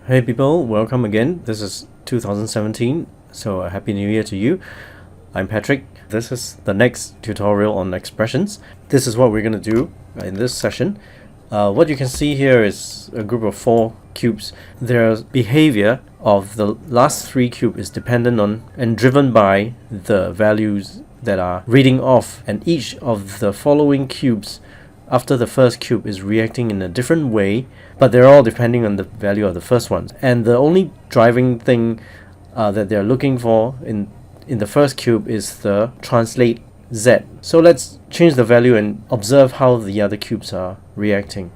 Hey people, welcome again. This is 2017, so a happy new year to you. I'm Patrick. This is the next tutorial on expressions. This is what we're going to do in this session. What you can see here is a group of 4 cubes. Their behavior of the last 3 cubes is dependent on and driven by the values that are reading off, and each of the following cubes after the first cube is reacting in a different way, but they're all depending on the value of the first one. And the only driving thing that they're looking for in the first cube is the translate z. So let's change the value and observe how the other cubes are reacting.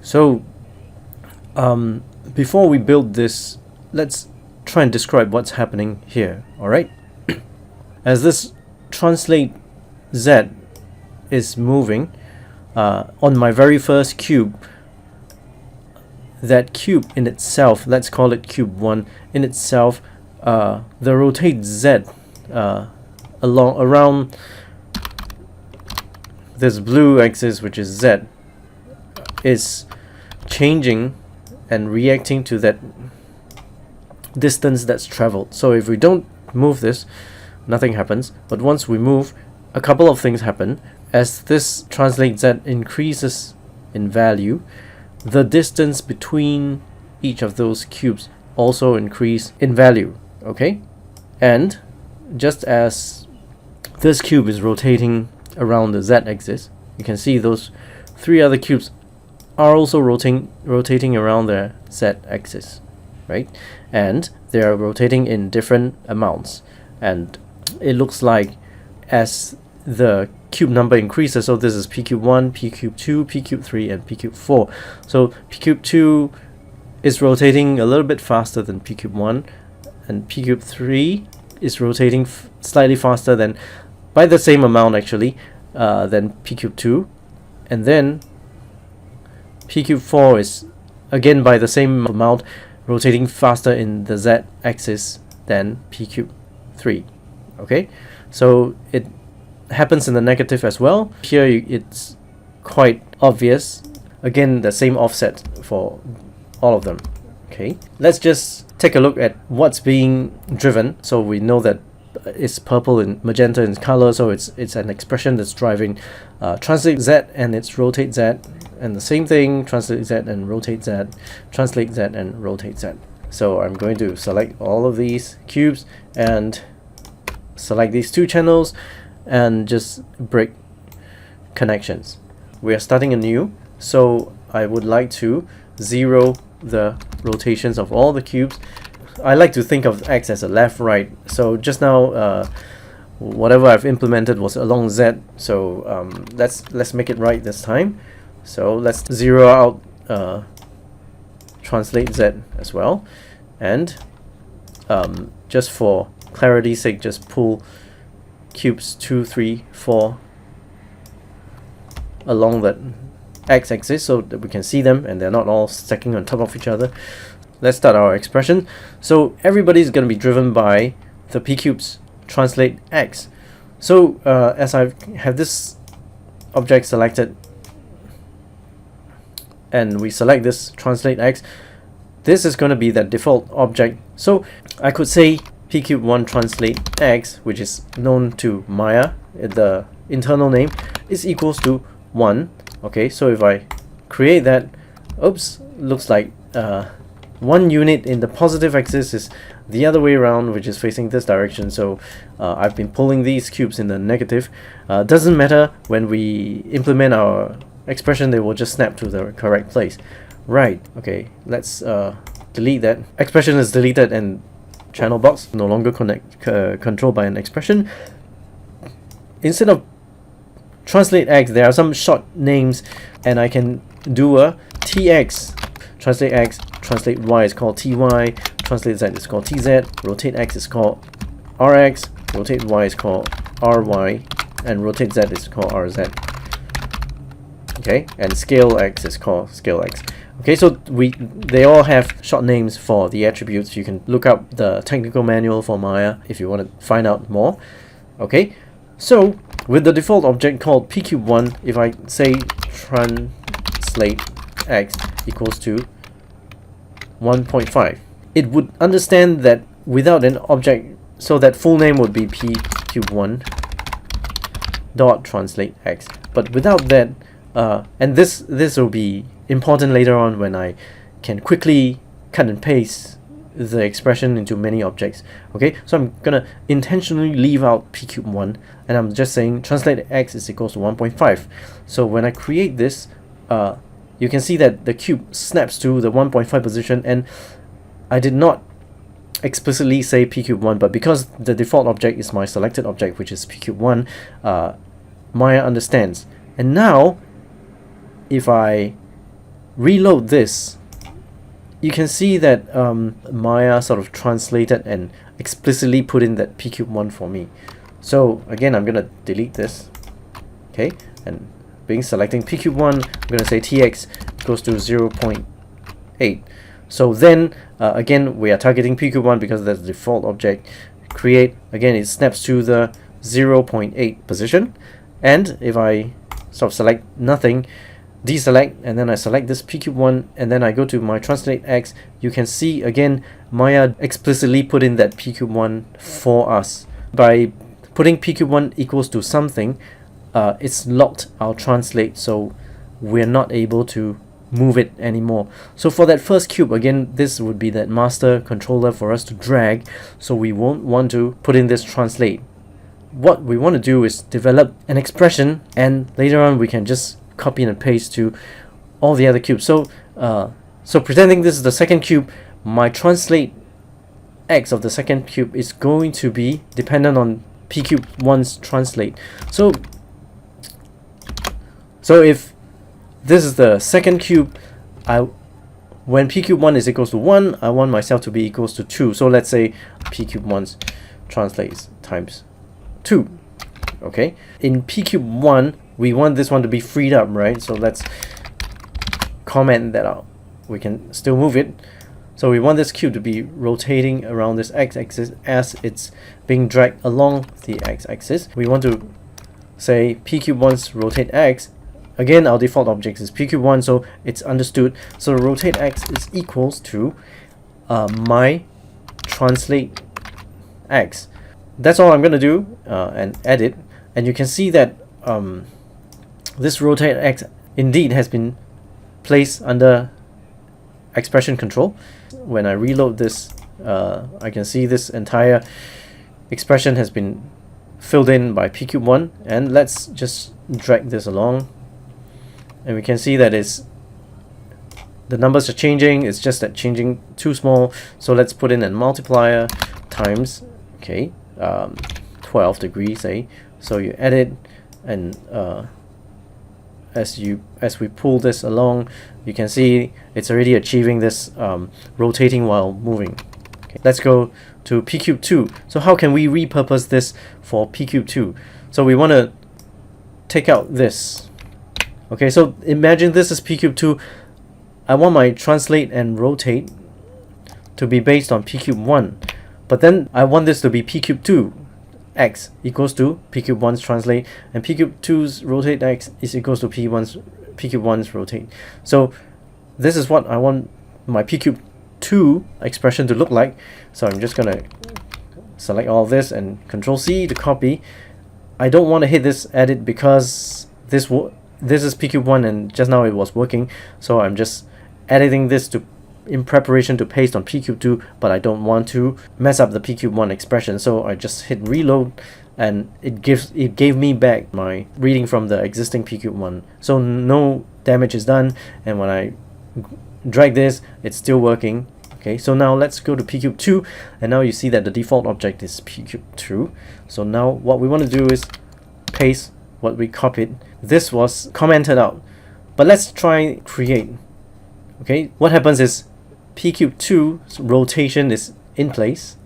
So before we build this, let's try and describe what's happening here. Alright, as this translate z is moving on my very first cube, that cube in itself, let's call it cube 1 in itself, the rotate z around this blue axis, which is z, is changing and reacting to that distance that's traveled. So if we don't move this, nothing happens, but once we move, a couple of things happen. As this translate z increases in value, the distance between each of those cubes also increase in value. Okay, and just as this cube is rotating around the z-axis, you can see those 3 other cubes are also rotating around their z-axis, right? And they are rotating in different amounts, and it looks like as the cube number increases, so this is p cube 1, p cube 2, p cube 3, and p cube 4. So p cube 2 is rotating a little bit faster than p cube 1, and p cube 3 is rotating slightly faster than, by the same amount actually, than p cube 2, and then p cube 4 is again by the same amount rotating faster in the z-axis than p cube 3. Okay, so it happens in the negative as well. Here it's quite obvious. Again, the same offset for all of them. Okay, let's just take a look at what's being driven. So we know that it's purple and magenta in color, so it's an expression that's driving translate z and it's rotate z, and the same thing, translate z and rotate z, translate z and rotate z. So I'm going to select all of these cubes and select these 2 channels and just break connections. We are starting anew, so I would like to 0 the rotations of all the cubes. I like to think of x as a left right, so just now whatever I've implemented was along z, so let's make it right this time. So let's 0 out translate z as well, and just for clarity's sake, just pull cubes 2, 3, 4 along that x-axis so that we can see them and they're not all stacking on top of each other. Let's start our expression. So everybody's going to be driven by the p cubes translate x. So as I have this object selected and we select this translate x, this is going to be that default object. So I could say p cube 1 translate x, which is known to Maya, the internal name, is equals to 1. Okay, so if I create that, oops, looks like 1 unit in the positive axis is the other way around, which is facing this direction. So I've been pulling these cubes in the negative. Doesn't matter, when we implement our expression, they will just snap to the correct place. Right, okay, let's delete that. Expression is deleted and channel box no longer controlled by an expression. Instead of translate x, there are some short names, and I can do a tx. Translate x, translate y is called ty, translate z is called tz, rotate x is called rx, rotate y is called ry, and rotate z is called rz. Okay, and scale x is called scale x. Okay, so they all have short names for the attributes. You can look up the technical manual for Maya if you want to find out more. Okay, so with the default object called p cube 1, if I say translate x equals to 1.5. It would understand that without an object, so that full name would be p cube 1 dot translate x. But without that, and this will be important later on when I can quickly cut and paste the expression into many objects. Okay, so I'm gonna intentionally leave out p cube 1, and I'm just saying translate x is equals to 1.5. So when I create this, you can see that the cube snaps to the 1.5 position, and I did not explicitly say p cube 1, but because the default object is my selected object, which is p cube 1, Maya understands. And now if I reload this, you can see that Maya sort of translated and explicitly put in that p cube 1 for me. So again, I'm gonna delete this, okay, and selecting p cube 1, I'm gonna say tx goes to 0.8. So then again, we are targeting p cube 1 because that's the default object. Create, again, it snaps to the 0.8 position, and if I sort of select nothing, deselect, and then I select this p cube 1, and then I go to my translate x, you can see again Maya explicitly put in that p cube 1 for us. By putting p cube 1 equals to something, it's locked our translate, so we're not able to move it anymore. So for that first cube, again, this would be that master controller for us to drag, so we won't want to put in this translate. What we want to do is develop an expression, and later on we can just copy and paste to all the other cubes. So so pretending this is the second cube, my translate x of the second cube is going to be dependent on p cube 1's translate. So if this is the second cube, when p cube 1 is equals to 1, I want myself to be equals to 2. So let's say p cube 1's translates times 2. Okay, in p cube 1 we want this one to be freed up, right? So let's comment that out. We can still move it. So we want this cube to be rotating around this x-axis as it's being dragged along the x-axis. We want to say p cube 1's rotate x. Again, our default object is p cube 1, so it's understood. So rotate x is equals to my translate x. That's all I'm going to do, and edit. And you can see that this rotate x indeed has been placed under expression control. When I reload this, I can see this entire expression has been filled in by p cube 1, and let's just drag this along, and we can see that the numbers are changing. It's just that changing too small, so let's put in a multiplier times, okay, 12 degrees, say. So you edit, and as we pull this along, you can see it's already achieving this rotating while moving. Okay, let's go to p cube 2. So how can we repurpose this for p cube 2? So we want to take out this. Okay, so imagine this is p cube 2. I want my translate and rotate to be based on p cube 1, but then I want this to be p cube 2. X equals to p cube 1's translate, and p cube 2's rotate x is equals to p cube 1's rotate. So this is what I want my p cube 2 expression to look like. So I'm just gonna select all of this and Control C to copy. I don't want to hit this edit because this is p cube 1 and just now it was working. So I'm just editing this in preparation to paste on p cube 2, but I don't want to mess up the p cube 1 expression, so I just hit reload, and it gave me back my reading from the existing p cube 1. So no damage is done, and when I drag this, it's still working. Okay, so now let's go to p cube 2, and now you see that the default object is p cube 2. So now what we want to do is paste what we copied. This was commented out, but let's try create. Okay, what happens is p cube 2's rotation is in place,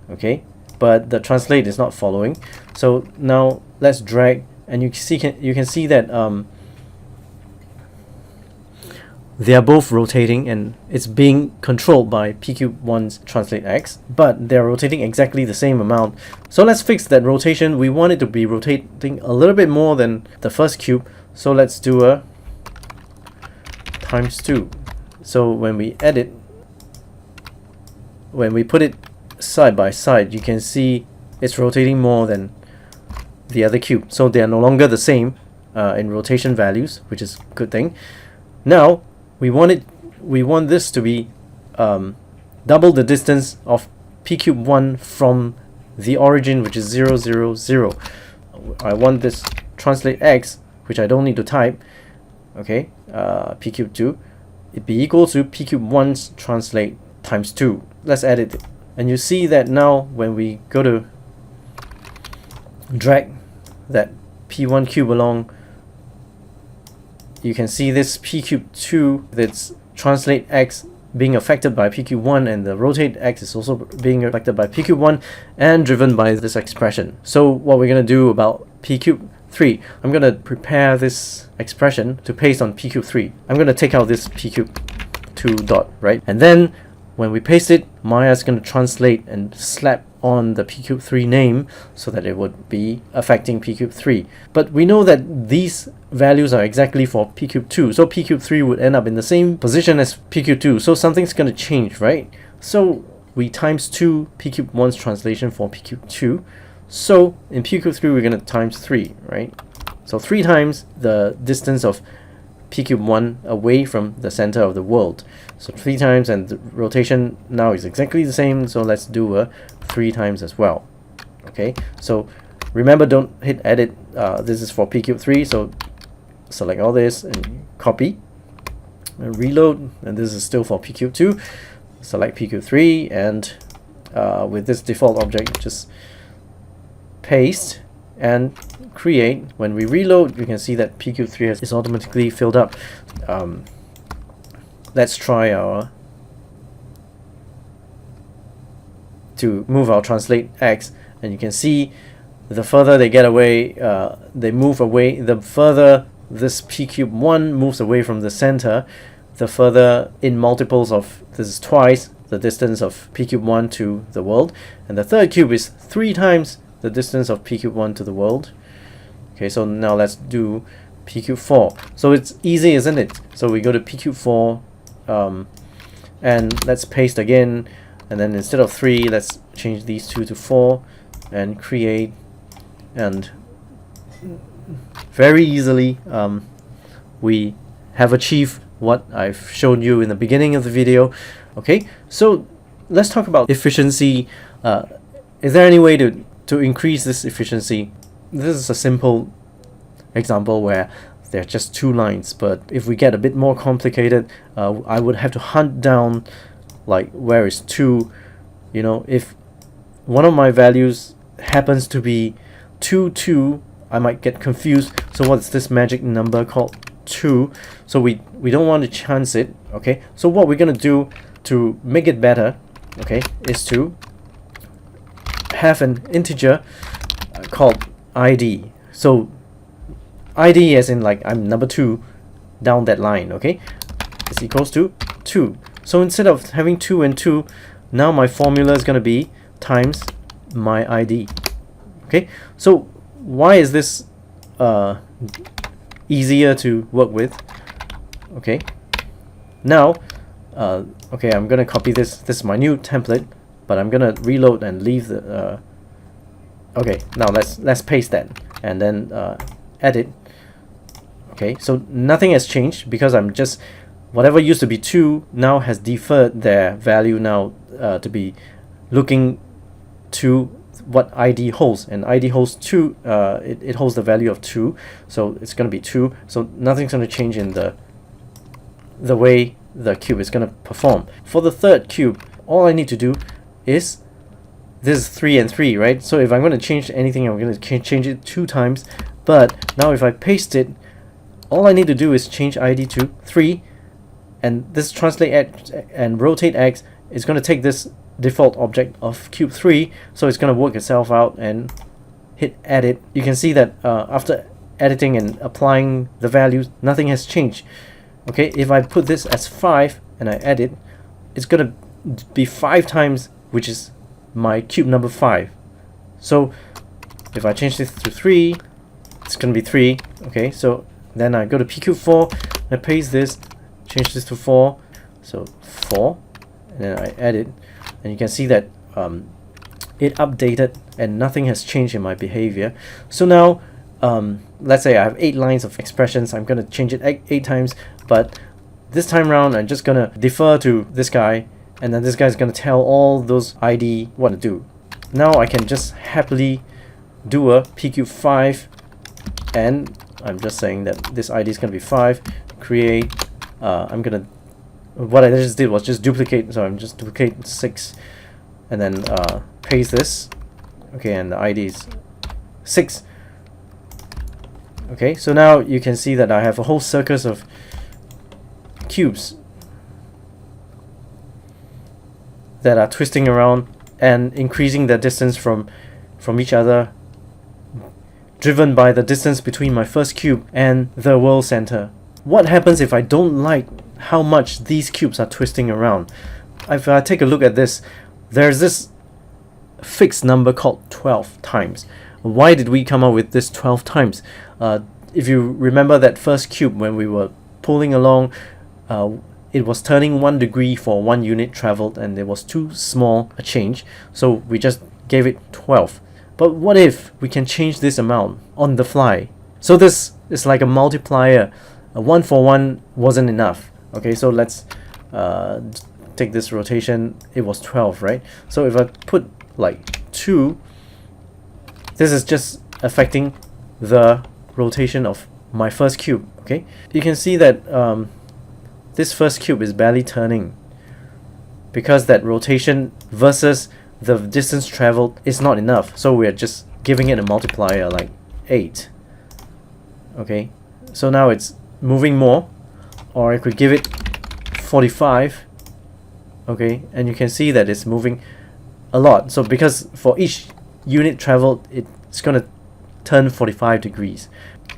okay, but the translate is not following. So now let's drag, and you can see that they are both rotating, and it's being controlled by p cube 1's translate x, but they're rotating exactly the same amount. So let's fix that rotation. We want it to be rotating a little bit more than the first cube, so let's do a times 2. So when we edit, when we put it side by side, you can see it's rotating more than the other cube. So they are no longer the same in rotation values, which is a good thing. Now we want this to be double the distance of p cube 1 from the origin, which is 0, 0, 0. I want this translate x, which I don't need to type, okay, p cube 2, it be equal to p cube 1's translate times 2. Let's edit it. And you see that now when we go to drag that p1 cube along, you can see this p cube 2 that's translate x being affected by p cube 1, and the rotate x is also being affected by p cube 1 and driven by this expression. So what we're going to do about p cube 3, I'm going to prepare this expression to paste on p cube 3. I'm going to take out this p cube 2 dot, right? And then when we paste it, Maya is going to translate and slap on the p cube 3 name so that it would be affecting p cube 3. But we know that these values are exactly for p cube 2, so p cube 3 would end up in the same position as p cube 2, so something's going to change, right? So we times 2 p cube 1's translation for p cube 2, so in p cube 3 we're going to times 3, right? So 3 times the distance of p cube 1 away from the center of the world. So 3 times, and the rotation now is exactly the same, so let's do a 3 times as well. Okay, so remember, don't hit edit. This is for p cube 3, so select all this and copy and reload, and this is still for p cube 2. Select p cube 3, and with this default object just paste and create. When we reload, you can see that p cube 3 is automatically filled up. Let's try to move our translate x, and you can see the further they get away, they move away, the further this p cube 1 moves away from the center, the further in multiples of, this is twice the distance of p cube 1 to the world, and the third cube is 3 times the distance of p cube 1 to the world. Okay, so now let's do p cube 4. So it's easy, isn't it? So we go to p cube 4, and let's paste again, and then instead of 3, let's change these two to 4 and create, and very easily we have achieved what I've shown you in the beginning of the video. Okay, so let's talk about efficiency. Is there any way to increase this efficiency? This is a simple example where there are just 2 lines, but if we get a bit more complicated, I would have to hunt down like where is 2. You know, if one of my values happens to be 2, 2, I might get confused. So what's this magic number called 2? So we don't want to chance it. Okay, so what we're gonna do to make it better, okay, is to have an integer called id. So id as in like I'm number 2 down that line, okay, is equals to 2. So instead of having 2 and 2, now my formula is going to be times my id. Okay, so why is this easier to work with? Okay, now okay, I'm going to copy this. This is my new template, but I'm going to reload and leave the okay, now let's paste that and then edit. Okay, so nothing has changed because I'm just, whatever used to be 2 now has deferred their value now to be looking to what id holds, and id holds 2, it holds the value of 2, so it's going to be 2, so nothing's going to change in the way the cube is going to perform. For the third cube, all I need to do is, this is 3 and 3, right? So if I'm going to change anything, I'm going to change it 2 times, but now if I paste it, all I need to do is change id to 3, and this translate x and rotate x is going to take this default object of cube 3, so it's going to work itself out, and hit edit. You can see that after editing and applying the values, nothing has changed. Okay, if I put this as 5 and I edit, it's going to be 5 times, which is my cube number 5. So if I change this to 3, it's going to be 3. Okay, so then I go to p cube 4, I paste this, change this to 4, so 4, and then I add it, and you can see that it updated and nothing has changed in my behavior. So now let's say I have 8 lines of expressions. I'm going to change it 8 times, but this time around I'm just going to defer to this guy, and then this guy is going to tell all those ID what to do. Now I can just happily do a pq5, and I'm just saying that this ID is going to be 5, create, I'm going to, what I just did was just duplicate, so I'm just duplicate 6, and then paste this, okay, and the ID is 6. Okay, so now you can see that I have a whole circus of cubes that are twisting around and increasing their distance from each other, driven by the distance between my first cube and the world center. What happens if I don't like how much these cubes are twisting around? If I take a look at this, there's this fixed number called 12 times. Why did we come up with this 12 times? If you remember that first cube, when we were pulling along, it was turning 1 degree for 1 unit traveled, and it was too small a change, so we just gave it 12. But what if we can change this amount on the fly? So this is like a multiplier. 1 for 1 wasn't enough. Okay, so let's take this rotation. It was 12, right? So if I put like 2, this is just affecting the rotation of my first cube. Okay, you can see that this first cube is barely turning because that rotation versus the distance traveled is not enough, so we're just giving it a multiplier like 8. Okay, so now it's moving more, or I could give it 45. Okay, and you can see that it's moving a lot. So because for each unit traveled, it's gonna turn 45 degrees.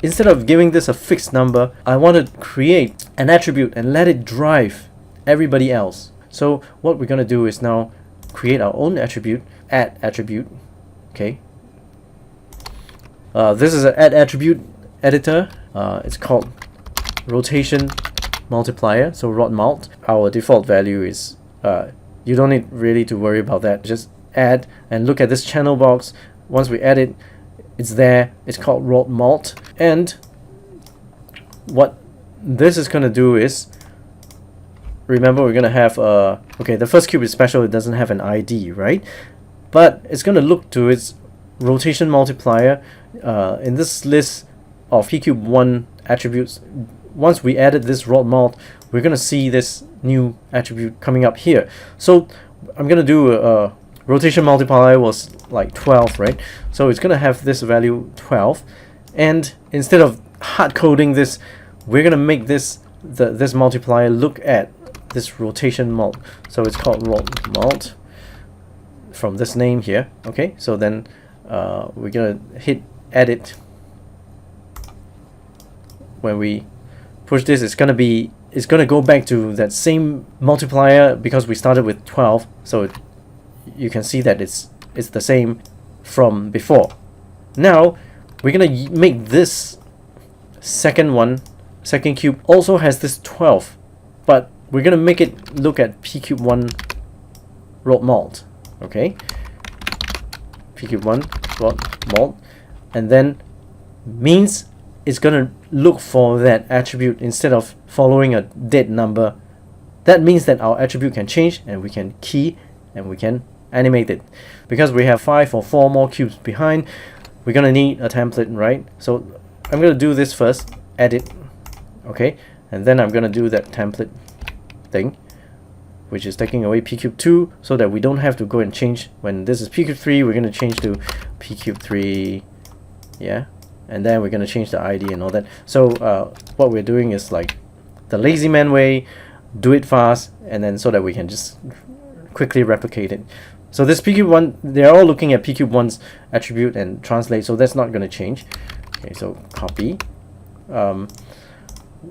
Instead of giving this a fixed number, I want to create an attribute and let it drive everybody else. So what we're gonna do is now create our own attribute, add attribute. Okay, this is an add attribute editor. It's called rotation multiplier, so rot mult. Our default value is you don't need really to worry about that. Just add and look at this channel box. Once we add it, it's there. It's called rot mult, and what this is going to do is, remember, we're going to have okay, the first cube is special. It doesn't have an ID, right? But it's going to look to its rotation multiplier in this list of pcube1 attributes. Once we added this rot mult, we're going to see this new attribute coming up here. So I'm going to do a rotation multiplier was like 12, right? So it's going to have this value 12, and instead of hard coding this, we're going to make this this multiplier look at this rotation mult. So it's called rot mult from this name here. Okay, so then we're going to hit edit. When we push this, it's going to go back to that same multiplier because we started with 12. So you can see that it's the same from before. Now we're going to make this second cube also has this 12, but we're going to make it look at pcube1 rot mult. Okay, pcube1 rot mult, and then means it's going to look for that attribute instead of following a dead number. That means that our attribute can change, and we can key, and we can animate it. Because we have 5 or 4 more cubes behind, we're going to need a template, right? So I'm going to do this first, edit, okay, and then I'm going to do that template thing, which is taking away pcube2, so that we don't have to go and change. When this is pcube3, we're going to change to pcube3, yeah, and then we're going to change the ID and all that. So what we're doing is like the lazy man way, do it fast, and then so that we can just quickly replicate it. So this pcube1, they're all looking at pcube1's attribute and translate, so that's not going to change. Okay, so copy.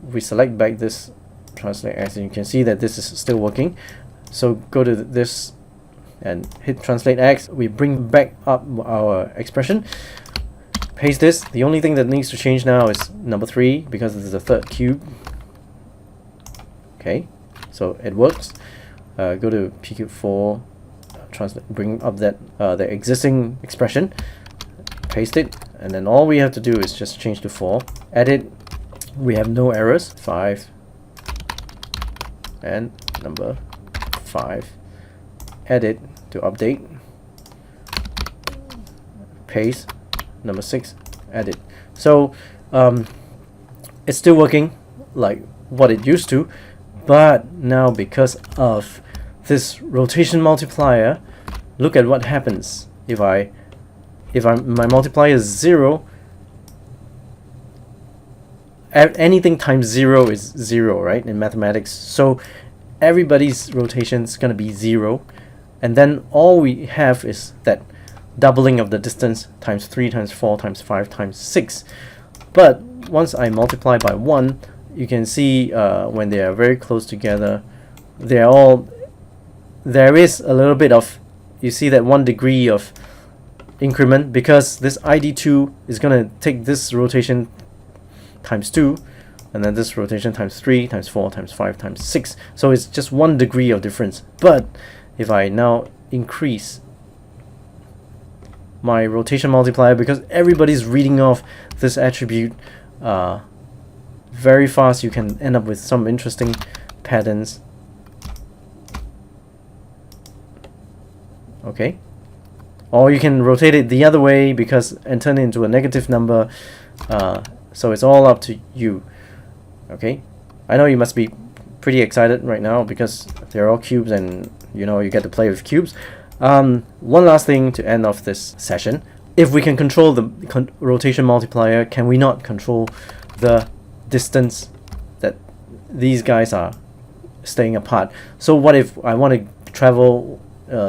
We select back this translate X, and you can see that this is still working. So go to this and hit translate X. We bring back up our expression, paste this. The only thing that needs to change now is number 3, because this is the third cube. Okay, so it works. Go to pq4, translate, bring up that the existing expression, paste it, and then all we have to do is just change to 4, edit. We have no errors. 5 and number 5, edit to update, paste, number 6, edit. So it's still working like what it used to, but now because of this rotation multiplier, look at what happens if my multiplier is 0. Anything times 0 is 0, right, in mathematics. So everybody's rotation is going to be 0, and then all we have is that doubling of the distance times 3 times 4 times 5 times 6. But once I multiply by 1, you can see when they are very close together, there is a little bit of, you see that 1 degree of increment, because this ID2 is going to take this rotation times 2, and then this rotation times 3 times 4 times 5 times 6. So it's just 1 degree of difference. But if I now increase my rotation multiplier, because everybody's reading off this attribute very fast, you can end up with some interesting patterns. Okay, or you can rotate it the other way and turn it into a negative number. So it's all up to you. Okay, I know you must be pretty excited right now because they're all cubes, and you know you get to play with cubes. One last thing to end off this session: if we can control the rotation multiplier, can we not control the distance that these guys are staying apart? So what if I want to travel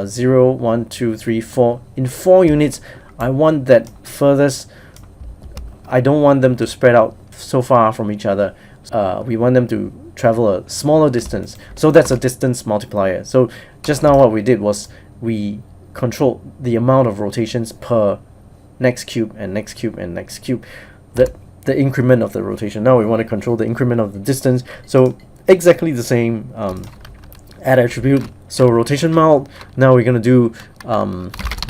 0, 1, 2, 3, 4 in 4 units? I want that furthest. I don't want them to spread out so far from each other. We want them to travel a smaller distance. So that's a distance multiplier. So just now what we did was we controlled the amount of rotations per next cube and next cube and next cube. The increment of the rotation. Now we want to control the increment of the distance. So exactly the same add attribute. So rotation mult. Now we're going to do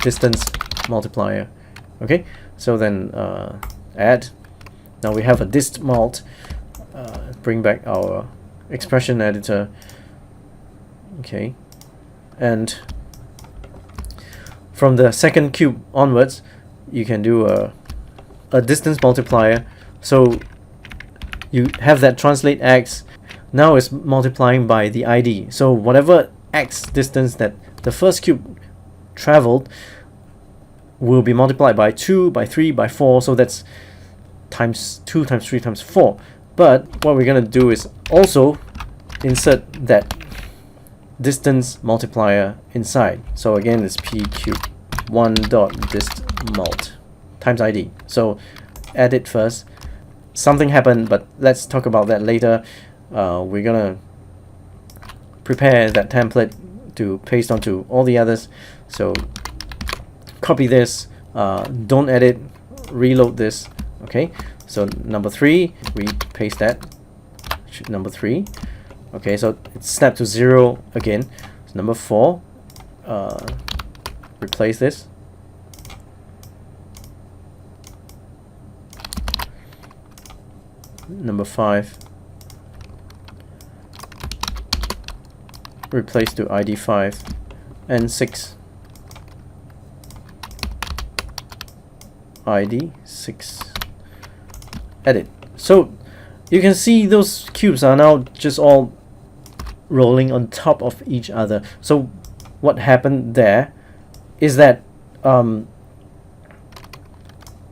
distance multiplier. Okay, so then add. Now we have a dist mult. Bring back our expression editor. Okay, and from the second cube onwards, you can do a distance multiplier. So you have that translate x. Now it's multiplying by the ID. So whatever x distance that the first cube traveled will be multiplied by 2, by 3, by 4. So that's times 2 times 3 times 4. But what we're going to do is also insert that distance multiplier inside. So again, it's p cube 1 dot dist mult times ID. So add it first. Something happened, but let's talk about that later. We're gonna prepare that template to paste onto all the others. So copy this, don't edit, reload this. Okay, so number 3, we paste that. Number 3. Okay, so it's snapped to 0 again. So number 4, replace this. Number 5, replace to ID 5, and 6, ID 6, edit. So you can see those cubes are now just all rolling on top of each other. So what happened there is that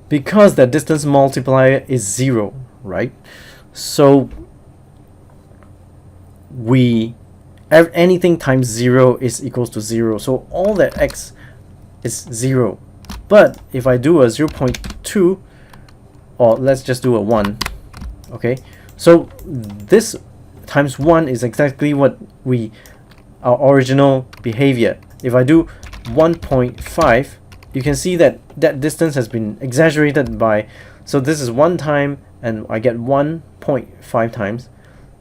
because the distance multiplier is 0, right? So anything times 0 is equals to 0. So all that x is 0. But if I do a 0.2, or let's just do a 1, okay? So this times 1 is exactly what our original behavior. If I do 1.5, you can see that that distance has been exaggerated by, so this is 1 time and I get 1.5 times.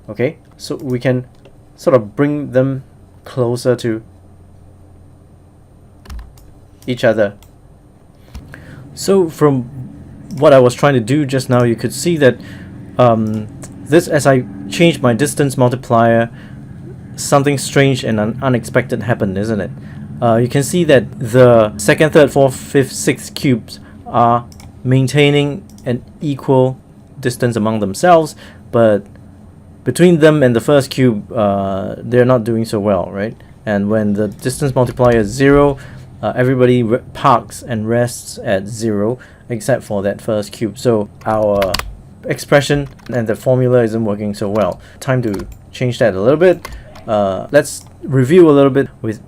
Okay, so we can sort of bring them closer to each other. So from what I was trying to do just now, you could see that this, as I changed my distance multiplier, something strange and unexpected happened, isn't it? You can see that the second, third, fourth, fifth, sixth cubes are maintaining an equal distance among themselves, but between them and the first cube, they're not doing so well, right? And when the distance multiplier is 0, everybody parks and rests at 0 except for that first cube. So our expression and the formula isn't working so well. Time to change that a little bit. Let's review a little bit with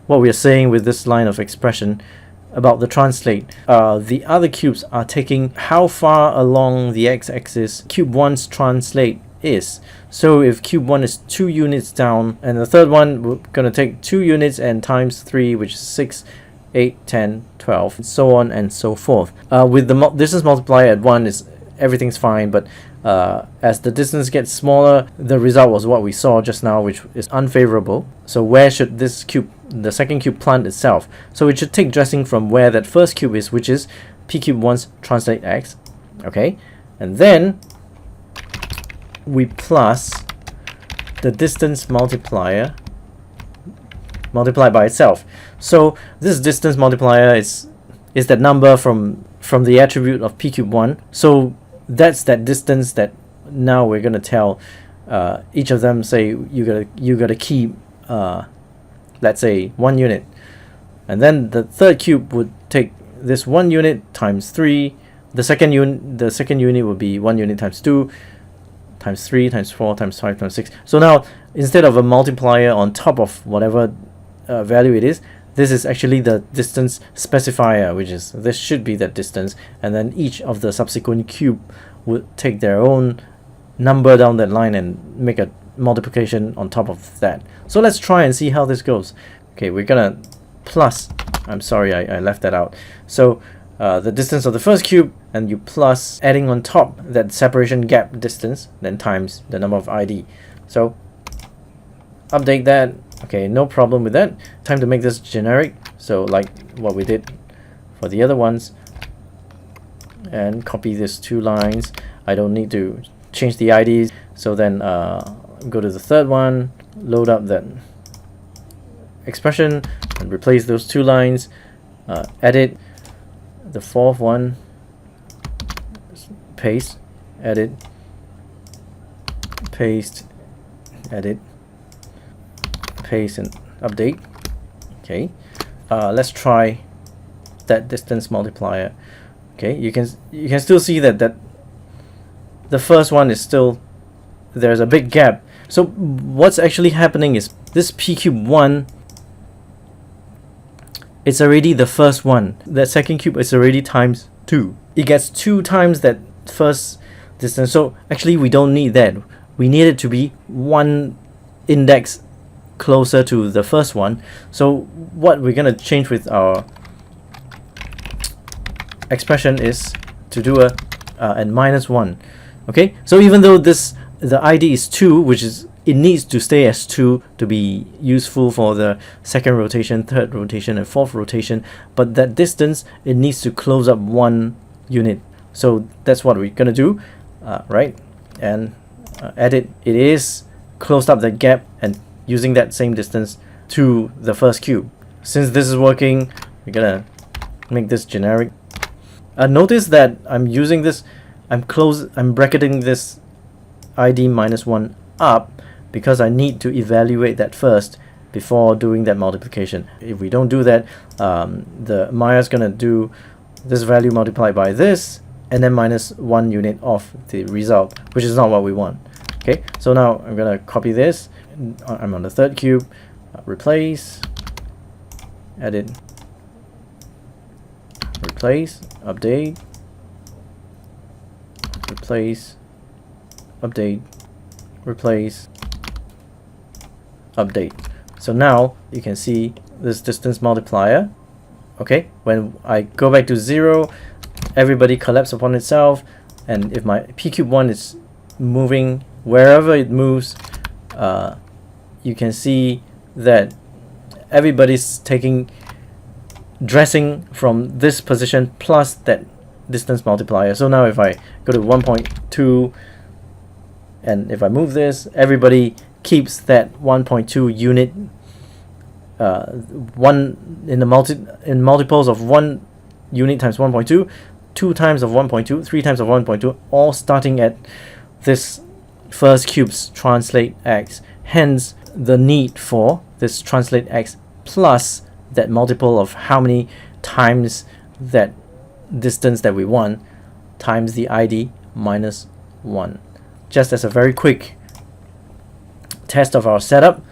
what we are saying with this line of expression about the translate. The other cubes are taking how far along the x-axis cube 1's translate is. So if cube 1 is 2 units down, and the third one, we're going to take 2 units and times 3, which is 6, 8, 10, 12, and so on and so forth. With the distance multiplier at 1, is everything's fine, but as the distance gets smaller, the result was what we saw just now, which is unfavorable. So where should this cube, the second cube, plant itself? So it should take dressing from where that first cube is, which is p cube 1's translate x. Okay, and then we plus the distance multiplier multiplied by itself. So this distance multiplier is that number from the attribute of p cube 1. So that's that distance that now we're going to tell each of them, say you gotta keep let's say 1 unit, and then the third cube would take this 1 unit times 3. The second unit would be 1 unit times 2 times 3 times 4 times 5 times 6. So now instead of a multiplier on top of whatever value it is, this is actually the distance specifier, which is this should be that distance, and then each of the subsequent cube would take their own number down that line and make a multiplication on top of that. So let's try and see how this goes. Okay, we're gonna plus, I'm sorry I left that out. So the distance of the first cube, and you plus adding on top that separation gap distance, then times the number of ID. So update that. Okay, no problem with that. Time to make this generic, so like what we did for the other ones, and copy these 2 lines. I don't need to change the IDs. So then go to the third one, load up that expression and replace those 2 lines, edit the fourth one, paste, edit, paste, edit, paste, and update. Okay, let's try that distance multiplier. Okay, you can still see that the first one is still, there's a big gap. So what's actually happening is this p cube 1, it's already the first one. That second cube is already times 2. It gets 2 times that first distance. So actually we don't need that. We need it to be 1 index closer to the first one. So what we're going to change with our expression is to do a and -1. Okay, so even though the ID is 2, which is, it needs to stay as 2 to be useful for the second rotation, third rotation, and fourth rotation, but that distance, it needs to close up 1 unit. So that's what we're gonna do, right? And edit, it is closed up the gap and using that same distance to the first cube. Since this is working, we're gonna make this generic. Notice that I'm using this, I'm bracketing this ID -1 up because I need to evaluate that first before doing that multiplication. If we don't do that, the Maya's gonna do this value multiplied by this and then -1 unit off the result, which is not what we want. Okay, so now I'm gonna copy this. I'm on the third cube, replace, edit, replace, update, replace, update, replace, update. So now you can see this distance multiplier. Okay, when I go back to 0, everybody collapses upon itself, and if my p cube 1 is moving, wherever it moves, you can see that everybody's dressing from this position plus that distance multiplier. So now if I go to 1.2 and if I move this, everybody keeps that 1.2 unit one in multiples of 1 unit times 1.2, 2 times of 1.2, 3 times of 1.2, all starting at this first cube's translate x. Hence the need for this translate x plus that multiple of how many times that distance that we want times the ID minus 1. Just as a very quick test of our setup,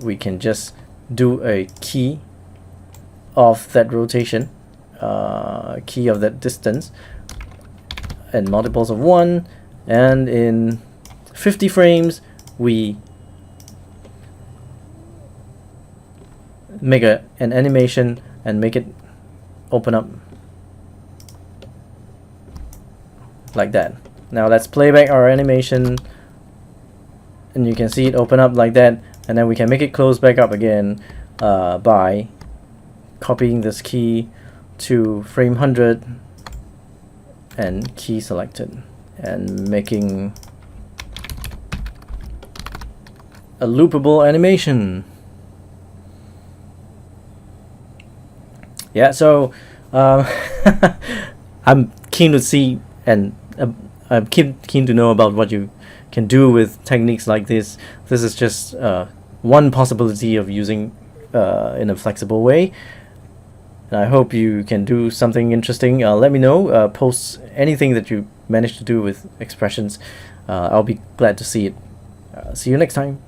we can just do a key of that rotation, key of that distance, and multiples of 1, and in 50 frames we make an animation and make it open up like that. Now let's play back our animation, and you can see it open up like that, and then we can make it close back up again by copying this key to frame 100 and key selected, and making a loopable animation. Yeah, so I'm keen to see, and I'm keen to know about what you can do with techniques like this. This is just one possibility of using in a flexible way, and I hope you can do something interesting. Let me know, post anything that you manage to do with expressions. I'll be glad to see it. See you next time.